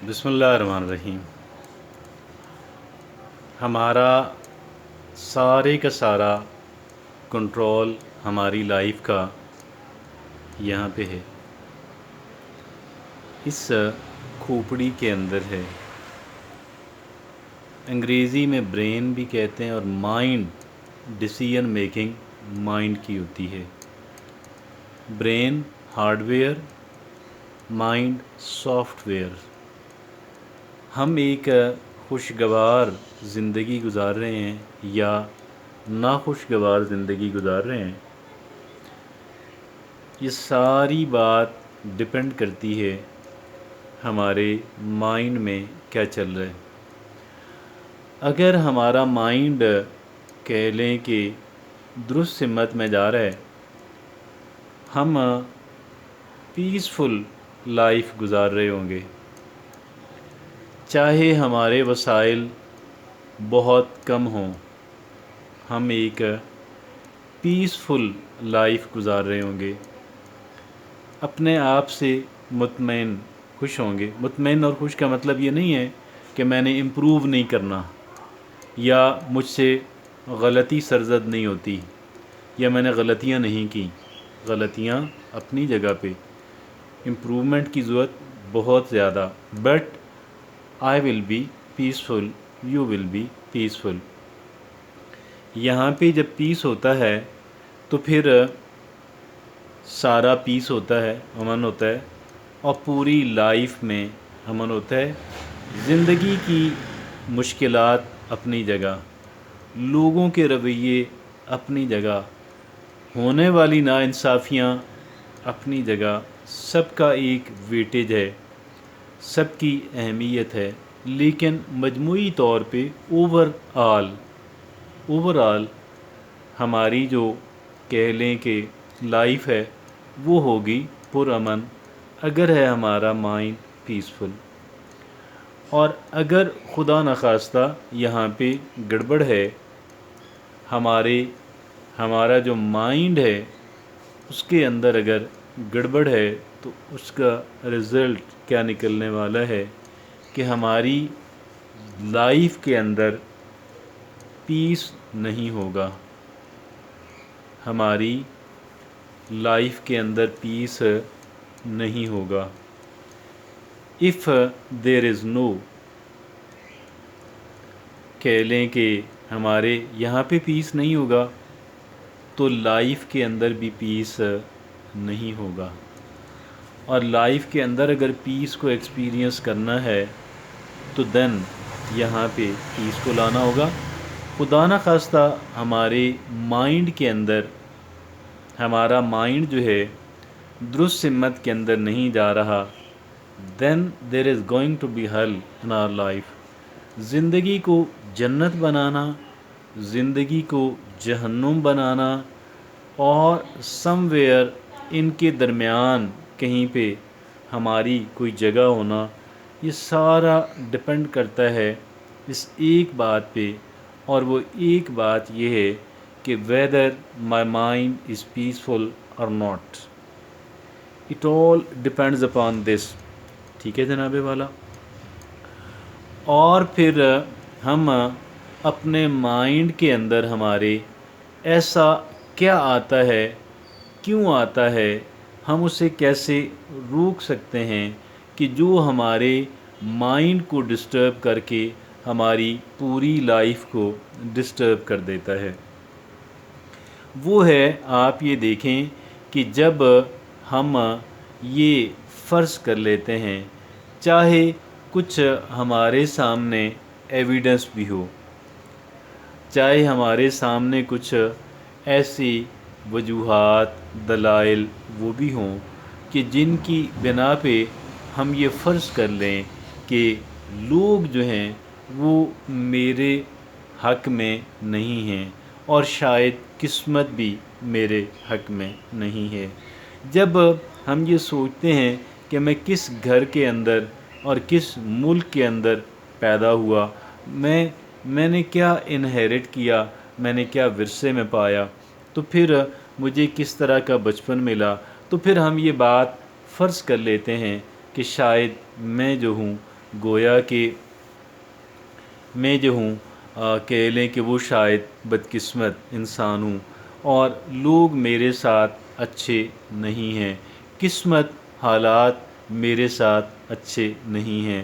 بسم اللہ الرحمن الرحیم۔ ہمارا سارے کا سارا کنٹرول ہماری لائف کا یہاں پہ ہے، اس کھوپڑی کے اندر ہے۔ انگریزی میں برین بھی کہتے ہیں، اور مائنڈ ڈیسیژن میکنگ مائنڈ کی ہوتی ہے۔ Brain hard where, mind soft where. ہم ایک خوشگوار زندگی گزار رہے ہیں یا ناخوشگوار زندگی گزار رہے ہیں، یہ ساری بات ڈپینڈ کرتی ہے ہمارے مائنڈ میں کیا چل رہا ہے۔ اگر ہمارا مائنڈ کہہ لیں کہ درست سمت میں جا رہا ہے، ہم پیسفل لائف گزار رہے ہوں گے، چاہے ہمارے وسائل بہت کم ہوں، ہم ایک پیسفل لائف گزار رہے ہوں گے، اپنے آپ سے مطمئن خوش ہوں گے۔ مطمئن اور خوش کا مطلب یہ نہیں ہے کہ میں نے امپروو نہیں کرنا، یا مجھ سے غلطی سرزد نہیں ہوتی، یا میں نے غلطیاں نہیں کی۔ غلطیاں اپنی جگہ پہ، امپروومنٹ کی ضرورت بہت زیادہ، but I will be peaceful, you will be peaceful. یہاں پہ جب پیس ہوتا ہے تو پھر سارا پیس ہوتا ہے، امن ہوتا ہے، اور پوری لائف میں امن ہوتا ہے۔ زندگی کی مشکلات اپنی جگہ، لوگوں کے رویے اپنی جگہ، ہونے والی ناانصافیاں اپنی جگہ، سب کا ایک ویٹیج ہے، سب کی اہمیت ہے، لیکن مجموعی طور پہ اوور آل ہماری جو کہہ لیں کہ لائف ہے وہ ہوگی پرامن، اگر ہے ہمارا مائنڈ پیسفل۔ اور اگر خدا نخواستہ یہاں پہ گڑبڑ ہے، ہمارا جو مائنڈ ہے اس کے اندر اگر گڑبڑ ہے تو اس کا رزلٹ کیا نکلنے والا ہے کہ ہماری لائف کے اندر پیس نہیں ہوگا، ہماری لائف کے اندر پیس نہیں ہوگا۔ اف دیر از نو، کہہ لیں کہ ہمارے یہاں پہ پیس نہیں ہوگا تو لائف کے اندر بھی پیس نہیں ہوگا، اور لائف کے اندر اگر پیس کو ایکسپیرینس کرنا ہے تو دین یہاں پہ پیس کو لانا ہوگا۔ خدا نخواستہ ہمارے مائنڈ کے اندر، ہمارا مائنڈ جو ہے درست سمت کے اندر نہیں جا رہا، then there is going to be hell in our life. زندگی کو جنت بنانا، زندگی کو جہنم بنانا، اور سم ویئر ان کے درمیان کہیں پہ ہماری کوئی جگہ ہونا، یہ سارا ڈپینڈ کرتا ہے اس ایک بات پہ، اور وہ ایک بات یہ ہے کہ whether my mind is peaceful or not. It all depends upon this. ٹھیک ہے جناب والا۔ اور پھر ہم اپنے مائنڈ کے اندر ہمارے ایسا کیا آتا ہے، کیوں آتا ہے، ہم اسے کیسے روک سکتے ہیں کہ جو ہمارے مائنڈ کو ڈسٹرب کر کے ہماری پوری لائف کو ڈسٹرب کر دیتا ہے۔ وہ ہے، آپ یہ دیکھیں کہ جب ہم یہ فرض کر لیتے ہیں، چاہے کچھ ہمارے سامنے ایویڈنس بھی ہو، چاہے ہمارے سامنے کچھ ایسی وجوہات، دلائل وہ بھی ہوں کہ جن کی بنا پہ ہم یہ فرض کر لیں کہ لوگ جو ہیں وہ میرے حق میں نہیں ہیں، اور شاید قسمت بھی میرے حق میں نہیں ہے۔ جب ہم یہ سوچتے ہیں کہ میں کس گھر کے اندر اور کس ملک کے اندر پیدا ہوا، میں نے کیا انہیرٹ کیا، میں نے کیا ورثے میں پایا، تو پھر مجھے کس طرح کا بچپن ملا، تو پھر ہم یہ بات فرض کر لیتے ہیں کہ شاید میں جو ہوں گویا کہ میں جو ہوں کہہ لیں کہ وہ شاید بدقسمت انسان ہوں اور لوگ میرے ساتھ اچھے نہیں ہیں، قسمت حالات میرے ساتھ اچھے نہیں ہیں،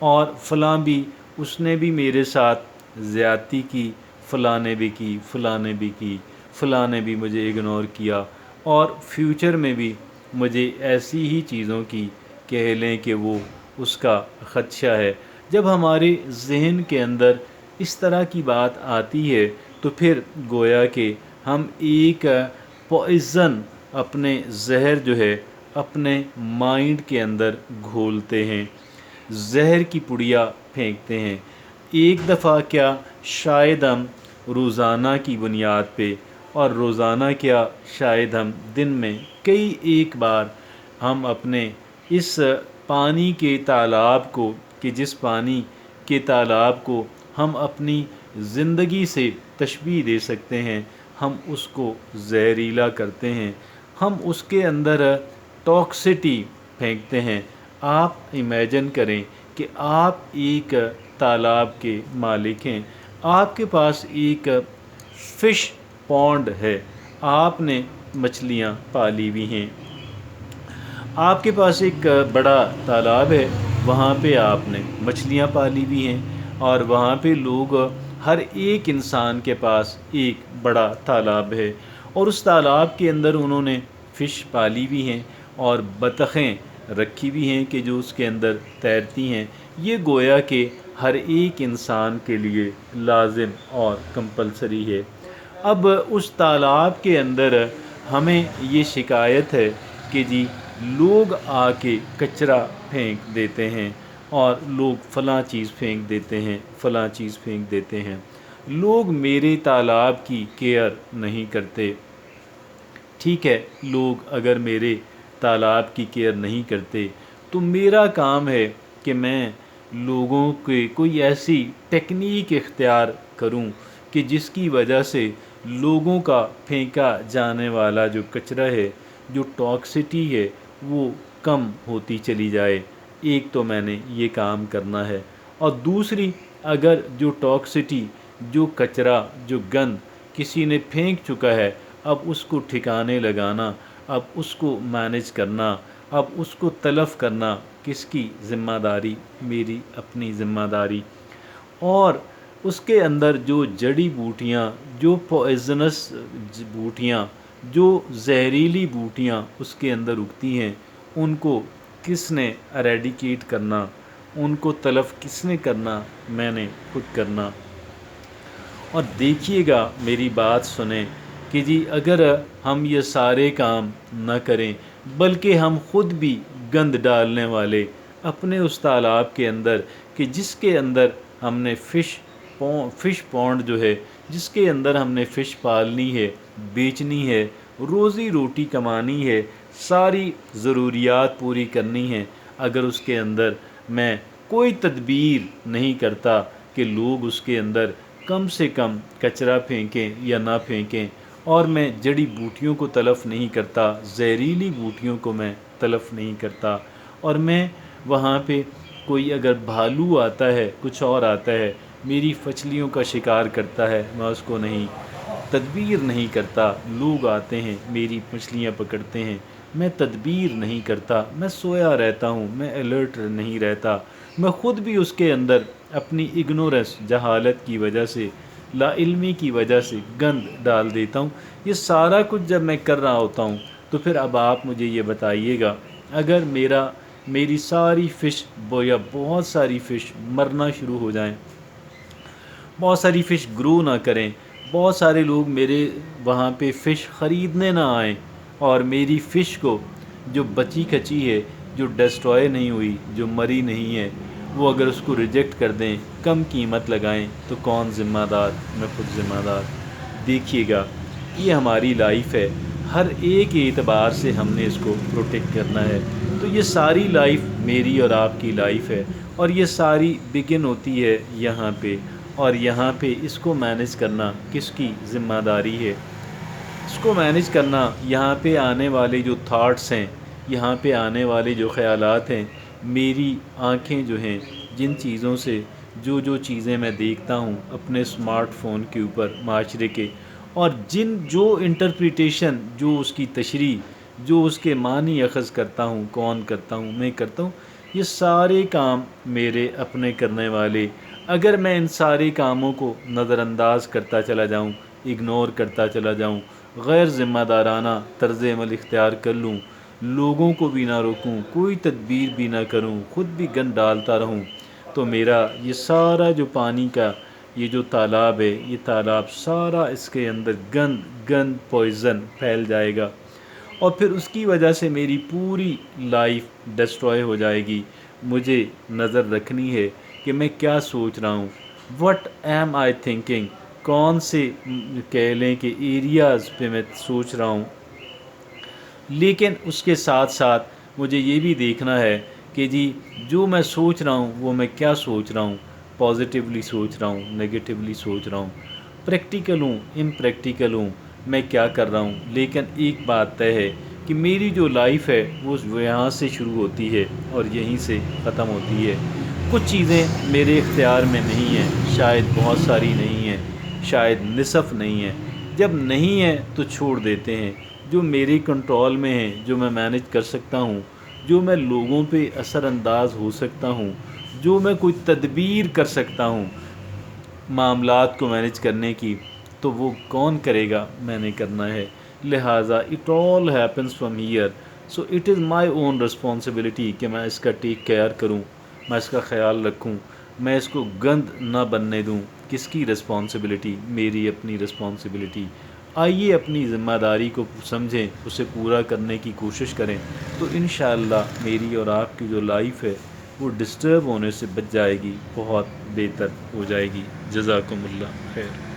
اور فلاں بھی اس نے بھی میرے ساتھ زیادتی کی، فلاں نے بھی کی، فلاں نے بھی کی، فلاں نے بھی مجھے اگنور کیا، اور فیوچر میں بھی مجھے ایسی ہی چیزوں کی کہہ لیں کہ وہ اس کا خدشہ ہے۔ جب ہمارے ذہن کے اندر اس طرح کی بات آتی ہے تو پھر گویا کہ ہم ایک پوائزن، اپنے زہر جو ہے اپنے مائنڈ کے اندر گھولتے ہیں، زہر کی پڑیا پھینکتے ہیں۔ ایک دفعہ کیا، شاید ہم روزانہ کی بنیاد پہ، اور روزانہ کیا، شاید ہم دن میں کئی ایک بار ہم اپنے اس پانی کے تالاب کو، کہ جس پانی کے تالاب کو ہم اپنی زندگی سے تشبیہ دے سکتے ہیں، ہم اس کو زہریلا کرتے ہیں، ہم اس کے اندر ٹاکسٹی پھینکتے ہیں۔ آپ امیجن کریں کہ آپ ایک تالاب کے مالک ہیں، آپ کے پاس ایک فش پونڈ ہے، آپ نے مچھلیاں پالی ہوئی ہیں، آپ کے پاس ایک بڑا تالاب ہے، وہاں پہ آپ نے مچھلیاں پالی ہوئی ہیں، اور وہاں پہ لوگ، ہر ایک انسان کے پاس ایک بڑا تالاب ہے، اور اس تالاب کے اندر انہوں نے فش پالی ہوئی ہیں اور بطخیں رکھی ہوئی ہیں کہ جو اس کے اندر تیرتی ہیں۔ یہ گویا کہ ہر ایک انسان کے لیے لازم اور کمپلسری ہے۔ اب اس تالاب کے اندر ہمیں یہ شکایت ہے کہ جی لوگ آ کے کچرا پھینک دیتے ہیں، اور لوگ فلاں چیز پھینک دیتے ہیں، فلاں چیز پھینک دیتے ہیں، لوگ میرے تالاب کی کیئر نہیں کرتے۔ ٹھیک ہے، لوگ اگر میرے تالاب کی کیئر نہیں کرتے تو میرا کام ہے کہ میں لوگوں کے کوئی ایسی ٹیکنیک اختیار کروں کہ جس کی وجہ سے لوگوں کا پھینکا جانے والا جو کچرا ہے، جو ٹاکسٹی ہے، وہ کم ہوتی چلی جائے۔ ایک تو میں نے یہ کام کرنا ہے، اور دوسری، اگر جو ٹاکسٹی، جو کچرا، جو گند کسی نے پھینک چکا ہے، اب اس کو ٹھکانے لگانا، اب اس کو مینیج کرنا، اب اس کو تلف کرنا کس کی ذمہ داری؟ میری اپنی ذمہ داری۔ اور اس کے اندر جو جڑی بوٹیاں، جو پوائزنس بوٹیاں، جو زہریلی بوٹیاں اس کے اندر اگتی ہیں، ان کو کس نے اریڈیکیٹ کرنا، ان کو تلف کس نے کرنا؟ میں نے خود کرنا۔ اور دیکھیے گا، میری بات سنیں کہ جی اگر ہم یہ سارے کام نہ کریں، بلکہ ہم خود بھی گند ڈالنے والے اپنے اس تالاب کے اندر، کہ جس کے اندر ہم نے فش پونڈ جو ہے، جس کے اندر ہم نے فش پالنی ہے، بیچنی ہے، روزی روٹی کمانی ہے، ساری ضروریات پوری کرنی ہے، اگر اس کے اندر میں کوئی تدبیر نہیں کرتا کہ لوگ اس کے اندر کم سے کم کچرا پھینکیں یا نہ پھینکیں، اور میں جڑی بوٹیوں کو تلف نہیں کرتا، زہریلی بوٹیوں کو میں تلف نہیں کرتا، اور میں وہاں پہ کوئی اگر بھالو آتا ہے، کچھ اور آتا ہے، میری مچھلیوں کا شکار کرتا ہے، میں اس کو نہیں تدبیر نہیں کرتا، لوگ آتے ہیں میری مچھلیاں پکڑتے ہیں، میں تدبیر نہیں کرتا، میں سویا رہتا ہوں، میں الرٹ نہیں رہتا، میں خود بھی اس کے اندر اپنی اگنورنس، جہالت کی وجہ سے، لا علمی کی وجہ سے گند ڈال دیتا ہوں۔ یہ سارا کچھ جب میں کر رہا ہوتا ہوں تو پھر اب آپ مجھے یہ بتائیے گا، اگر میری ساری فش یا بہت ساری فش مرنا شروع ہو جائیں، بہت ساری فش گرو نہ کریں، بہت سارے لوگ میرے وہاں پہ فش خریدنے نہ آئیں، اور میری فش کو جو بچی کچی ہے، جو ڈسٹروائے نہیں ہوئی، جو مری نہیں ہے، وہ اگر اس کو ریجیکٹ کر دیں، کم قیمت لگائیں، تو کون ذمہ دار؟ میں خود ذمہ دار۔ دیکھیے گا، یہ ہماری لائف ہے، ہر ایک اعتبار سے ہم نے اس کو پروٹیکٹ کرنا ہے۔ تو یہ ساری لائف میری اور آپ کی لائف ہے، اور یہ ساری بگن ہوتی ہے یہاں پہ، اور یہاں پہ اس کو مینیج کرنا کس کی ذمہ داری ہے؟ اس کو مینیج کرنا، یہاں پہ آنے والے جو تھاٹس ہیں، یہاں پہ آنے والے جو خیالات ہیں، میری آنکھیں جو ہیں جن چیزوں سے جو چیزیں میں دیکھتا ہوں اپنے اسمارٹ فون کے اوپر معاشرے کے، اور جو انٹرپریٹیشن، جو اس کی تشریح، جو اس کے معنی اخذ کرتا ہوں، کون کرتا ہوں، میں کرتا ہوں، یہ سارے کام میرے اپنے کرنے والے، اگر میں ان سارے کاموں کو نظر انداز کرتا چلا جاؤں، اگنور کرتا چلا جاؤں، غیر ذمہ دارانہ طرز عمل اختیار کر لوں، لوگوں کو بھی نہ روکوں، کوئی تدبیر بھی نہ کروں، خود بھی گند ڈالتا رہوں، تو میرا یہ سارا جو پانی کا یہ جو تالاب ہے، یہ تالاب سارا اس کے اندر گند پوائزن پھیل جائے گا، اور پھر اس کی وجہ سے میری پوری لائف ڈسٹروائے ہو جائے گی۔ مجھے نظر رکھنی ہے کہ میں کیا سوچ رہا ہوں، وٹ ایم آئی تھنکنگ، کون سے کہہ لیں کہ ایریاز پہ میں سوچ رہا ہوں، لیکن اس کے ساتھ ساتھ مجھے یہ بھی دیکھنا ہے کہ جی جو میں سوچ رہا ہوں وہ میں کیا سوچ رہا ہوں، پازیٹیولی سوچ رہا ہوں، نگیٹیولی سوچ رہا ہوں، پریکٹیکل ہوں، امپریکٹیکل ہوں، میں کیا کر رہا ہوں۔ لیکن ایک بات طے ہے کہ میری جو لائف ہے وہ یہاں سے شروع ہوتی ہے اور یہیں سے ختم ہوتی ہے۔ کچھ چیزیں میرے اختیار میں نہیں ہیں، شاید بہت ساری نہیں ہیں، شاید نصف نہیں ہیں، جب نہیں ہیں تو چھوڑ دیتے ہیں۔ جو میرے کنٹرول میں ہیں، جو میں مینج کر سکتا ہوں، جو میں لوگوں پہ اثر انداز ہو سکتا ہوں، جو میں کوئی تدبیر کر سکتا ہوں معاملات کو مینج کرنے کی، تو وہ کون کرے گا؟ میں نے کرنا ہے۔ لہٰذا it all happens from here, so it is my own responsibility کہ میں اس کا ٹیک کیئر کروں، میں اس کا خیال رکھوں، میں اس کو گند نہ بننے دوں۔ کس کی رسپانسبلٹی؟ میری اپنی رسپانسبلٹی۔ آئیے اپنی ذمہ داری کو سمجھیں، اسے پورا کرنے کی کوشش کریں، تو انشاءاللہ میری اور آپ کی جو لائف ہے وہ ڈسٹرب ہونے سے بچ جائے گی، بہت بہتر ہو جائے گی۔ جزاکم اللہ خیر۔